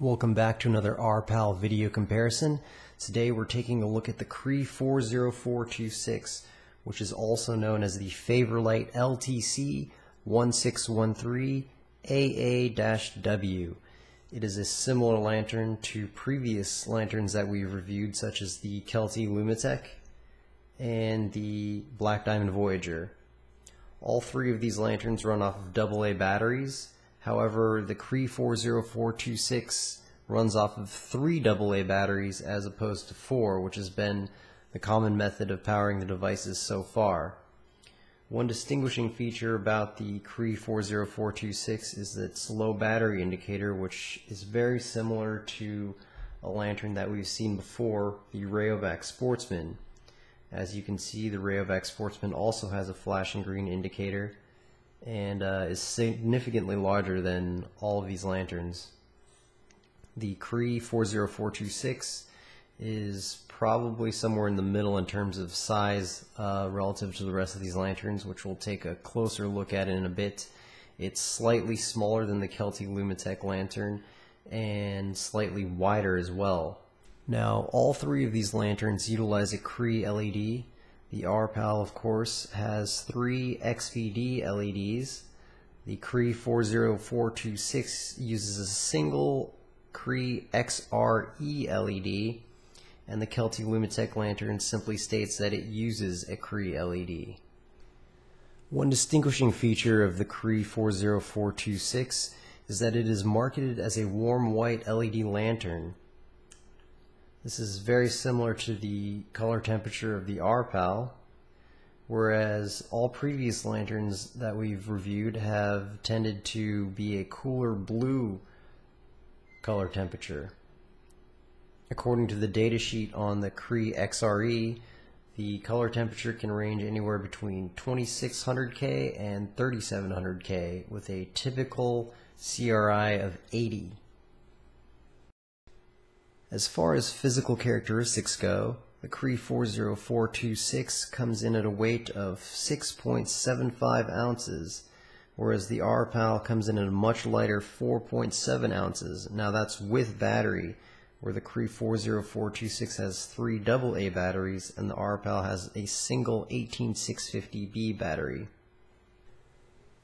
Welcome back to another RPAL video comparison. Today we're taking a look at the Cree 40426, which is also known as the Favourlight LTC-1613AA-W. It is a similar lantern to previous lanterns that we've reviewed, such as the Kelty Lumitech and the Black Diamond Voyager. All three of these lanterns run off of AA batteries. However, the Cree 40426 runs off of 3 AA batteries as opposed to 4, which has been the common method of powering the devices so far. One distinguishing feature about the Cree 40426 is its low battery indicator, which is very similar to a lantern that we've seen before, the Rayovac Sportsman. As you can see, the Rayovac Sportsman also has a flashing green indicator and is significantly larger than all of these lanterns. The Cree 40426 is probably somewhere in the middle in terms of size relative to the rest of these lanterns, which we'll take a closer look at in a bit. It's slightly smaller than the Kelty Lumitech lantern and slightly wider as well. Now, all three of these lanterns utilize a Cree LED. The RPAL, of course, has 3 XVD LEDs. The Cree 40426 uses a single Cree XRE LED, and the Kelty Lumitech lantern simply states that it uses a Cree LED. One distinguishing feature of the Cree 40426 is that it is marketed as a warm white LED lantern. This is very similar to the color temperature of the RPAL, whereas all previous lanterns that we've reviewed have tended to be a cooler blue color temperature. According to the datasheet on the Cree XRE, the color temperature can range anywhere between 2600K and 3700K with a typical CRI of 80. As far as physical characteristics go, the Cree 40426 comes in at a weight of 6.75 ounces, whereas the RPAL comes in at a much lighter 4.7 ounces. Now that's with battery, where the Cree 40426 has 3 AA batteries and the RPAL has a single 18650B battery.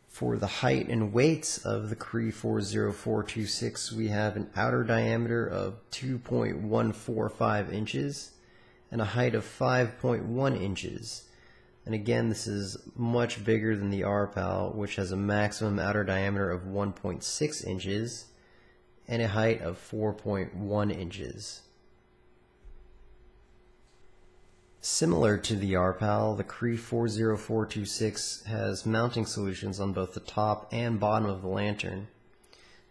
For the height and weight of the Cree 40426, we have an outer diameter of 2.145 inches and a height of 5.1 inches. And again, this is much bigger than the RPAL, which has a maximum outer diameter of 1.6 inches and a height of 4.1 inches. Similar to the RPAL, the Cree 40426 has mounting solutions on both the top and bottom of the lantern.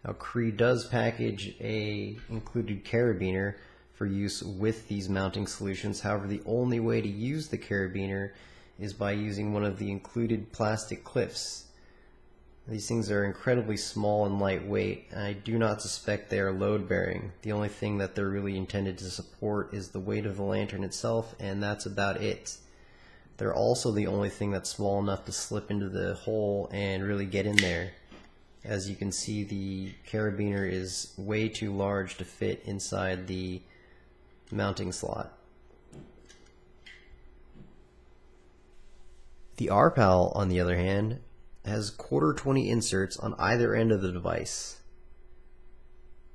Now, Cree does package a included carabiner for use with these mounting solutions. However, the only way to use the carabiner is by using one of the included plastic clips. These things are incredibly small and lightweight, and I do not suspect they are load-bearing. The only thing that they're really intended to support is the weight of the lantern itself, and that's about it. They're also the only thing that's small enough to slip into the hole and really get in there. As you can see, the carabiner is way too large to fit inside the mounting slot. The RPAL, on the other hand, has ¼ inserts on either end of the device.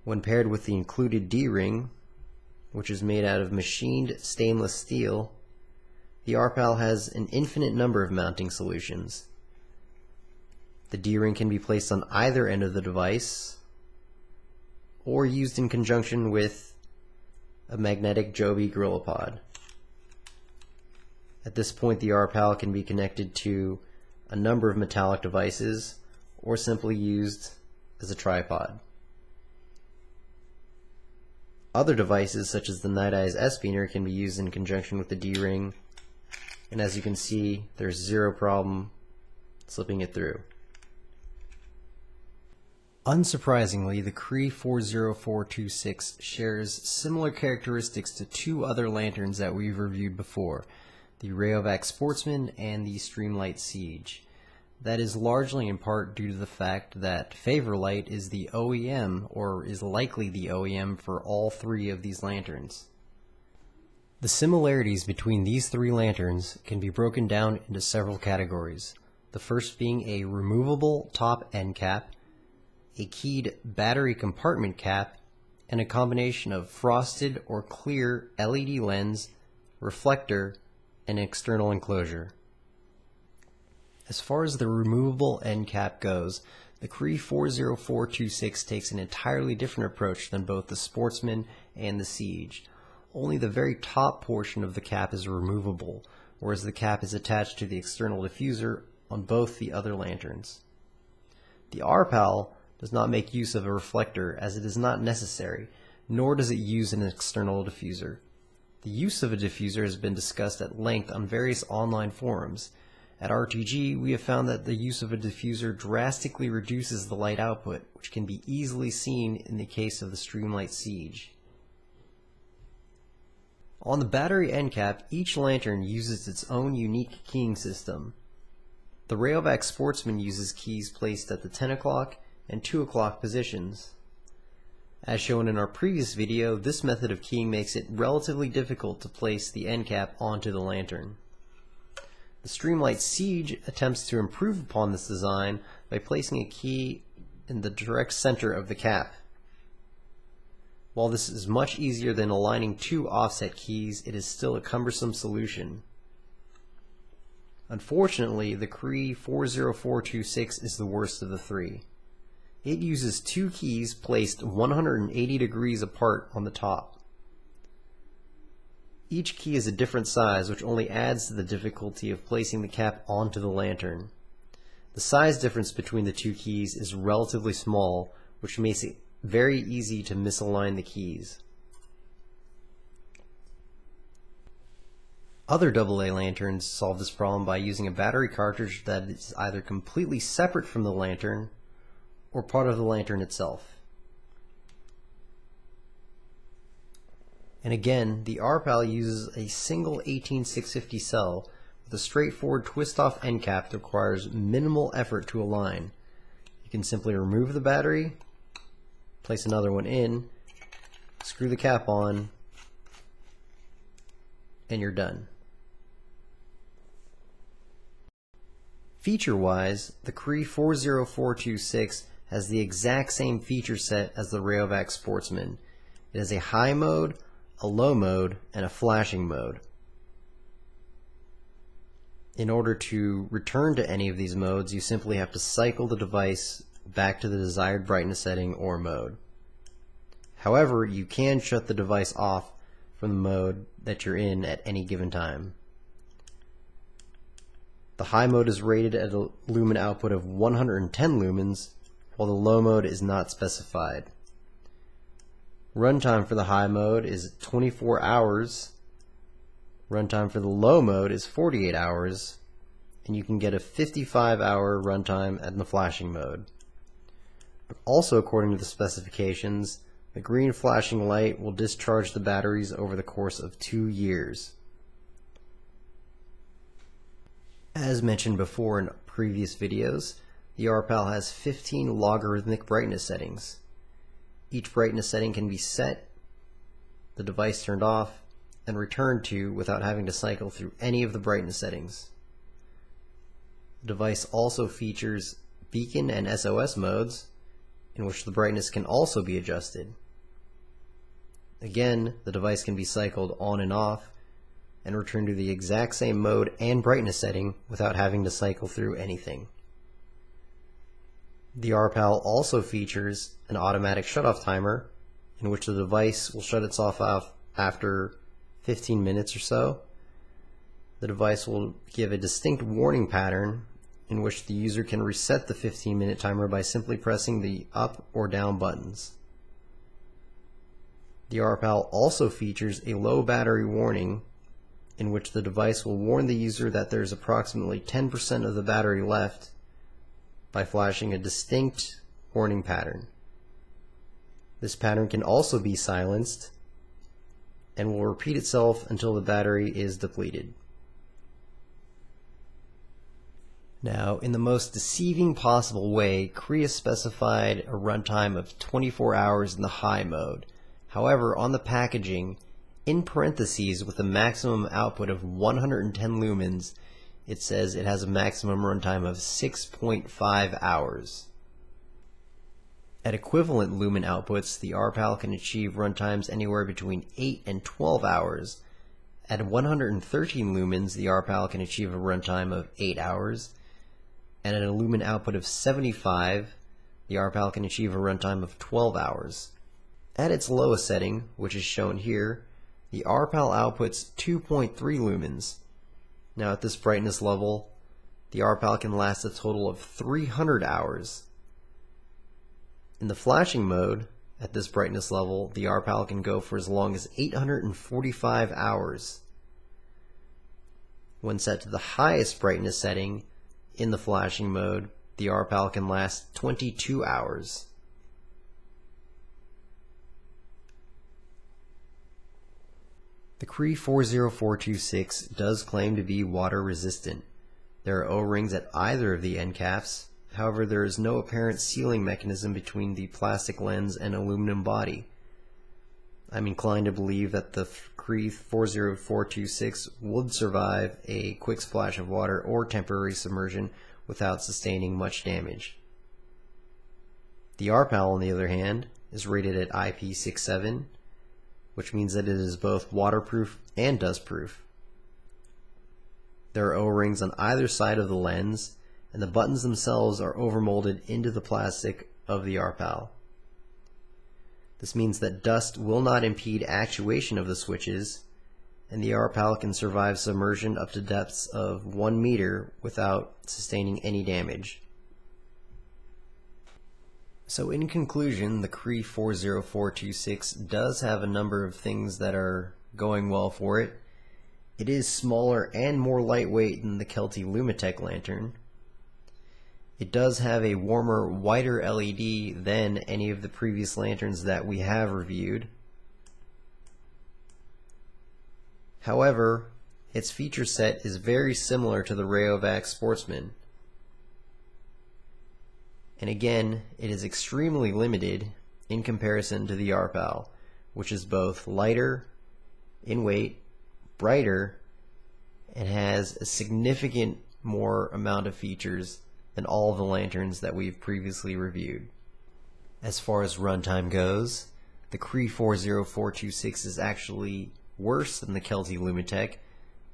When paired with the included D-ring, which is made out of machined stainless steel, the RPAL has an infinite number of mounting solutions. The D-ring can be placed on either end of the device or used in conjunction with a magnetic Joby Gorilla Pod. At this point, the RPAL can be connected to a number of metallic devices or simply used as a tripod. Other devices such as the Night Eyes S-Beaner can be used in conjunction with the D-ring, and as you can see, there's zero problem slipping it through. Unsurprisingly, the Cree 40426 shares similar characteristics to 2 other lanterns that we've reviewed before, the Rayovac Sportsman and the Streamlight Siege. That is largely in part due to the fact that Favourlight is the OEM, or is likely the OEM, for all three of these lanterns. The similarities between these three lanterns can be broken down into several categories, the first being a removable top end cap, a keyed battery compartment cap, and a combination of frosted or clear LED lens, reflector, and external enclosure. As far as the removable end cap goes, the Cree 40426 takes an entirely different approach than both the Sportsman and the Siege. Only the very top portion of the cap is removable, whereas the cap is attached to the external diffuser on both the other lanterns. The RPAL does not make use of a reflector as it is not necessary, nor does it use an external diffuser. The use of a diffuser has been discussed at length on various online forums. At RTG, we have found that the use of a diffuser drastically reduces the light output, which can be easily seen in the case of the Streamlight Siege. On the battery end cap, each lantern uses its own unique keying system. The Rayovac Sportsman uses keys placed at the 10 o'clock and 2 o'clock positions. As shown in our previous video, this method of keying makes it relatively difficult to place the end cap onto the lantern. The Streamlight Siege attempts to improve upon this design by placing a key in the direct center of the cap. While this is much easier than aligning two offset keys, it is still a cumbersome solution. Unfortunately, the Cree 40426 is the worst of the three. It uses two keys placed 180 degrees apart on the top. Each key is a different size, which only adds to the difficulty of placing the cap onto the lantern. The size difference between the two keys is relatively small, which makes it very easy to misalign the keys. Other AA lanterns solve this problem by using a battery cartridge that is either completely separate from the lantern or part of the lantern itself. And again, the RPAL uses a single 18650 cell with a straightforward twist-off end cap that requires minimal effort to align. You can simply remove the battery, place another one in, screw the cap on, and you're done. Feature-wise, the Cree 40426 has the exact same feature set as the Rayovac Sportsman. It has a high mode, a low mode, and a flashing mode. In order to return to any of these modes, you simply have to cycle the device back to the desired brightness setting or mode. However, you can shut the device off from the mode that you're in at any given time. The high mode is rated at a lumen output of 110 lumens, while the low mode is not specified. Runtime for the high mode is 24 hours, runtime for the low mode is 48 hours, and you can get a 55-hour runtime at the flashing mode. But also according to the specifications, the green flashing light will discharge the batteries over the course of 2 years. As mentioned before in previous videos, the RPAL has 15 logarithmic brightness settings. Each brightness setting can be set, the device turned off, and returned to without having to cycle through any of the brightness settings. The device also features beacon and SOS modes, in which the brightness can also be adjusted. Again, the device can be cycled on and off, and return to the exact same mode and brightness setting without having to cycle through anything. The RPAL also features an automatic shutoff timer in which the device will shut itself off after 15 minutes or so. The device will give a distinct warning pattern in which the user can reset the 15-minute timer by simply pressing the up or down buttons. The RPAL also features a low battery warning in which the device will warn the user that there's approximately 10% of the battery left by flashing a distinct warning pattern. This pattern can also be silenced and will repeat itself until the battery is depleted. Now, in the most deceiving possible way, Cree has specified a runtime of 24 hours in the high mode. However, on the packaging, in parentheses with a maximum output of 110 lumens, it says it has a maximum runtime of 6.5 hours. At equivalent lumen outputs, the RPAL can achieve runtimes anywhere between 8 and 12 hours. At 113 lumens, the RPAL can achieve a runtime of 8 hours. And at a lumen output of 75, the RPAL can achieve a runtime of 12 hours. At its lowest setting, which is shown here, the RPAL outputs 2.3 lumens. Now at this brightness level, the RPAL can last a total of 300 hours. In the flashing mode, at this brightness level, the RPAL can go for as long as 845 hours. When set to the highest brightness setting, in the flashing mode, the RPAL can last 22 hours. The Cree 40426 does claim to be water resistant. There are O-rings at either of the end caps. However, there is no apparent sealing mechanism between the plastic lens and aluminum body. I'm inclined to believe that the Cree 40426 would survive a quick splash of water or temporary submersion without sustaining much damage. The RPAL, on the other hand, is rated at IP67, which means that it is both waterproof and dustproof. There are O-rings on either side of the lens, and the buttons themselves are overmolded into the plastic of the RPAL. This means that dust will not impede actuation of the switches, and the RPAL can survive submersion up to depths of 1 meter without sustaining any damage. So in conclusion, the Cree 40426 does have a number of things that are going well for it. It is smaller and more lightweight than the Kelty Lumitech lantern. It does have a warmer, whiter LED than any of the previous lanterns that we have reviewed. However, its feature set is very similar to the Rayovac Sportsman. And again, it is extremely limited in comparison to the RPAL, which is both lighter in weight, brighter, and has a significant more amount of features than all of the lanterns that we've previously reviewed. As far as runtime goes, the Cree 40426 is actually worse than the Kelty Lumitech,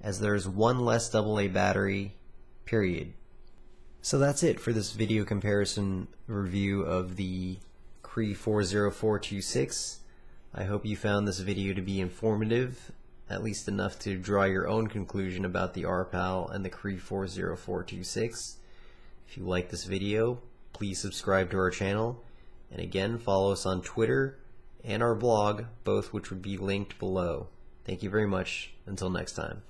as there's one less AA battery, period. So that's it for this video comparison review of the Cree 40426. I hope you found this video to be informative, at least enough to draw your own conclusion about the RPAL and the Cree 40426. If you like this video, please subscribe to our channel, and again, follow us on Twitter and our blog, both which would be linked below. Thank you very much. Until next time.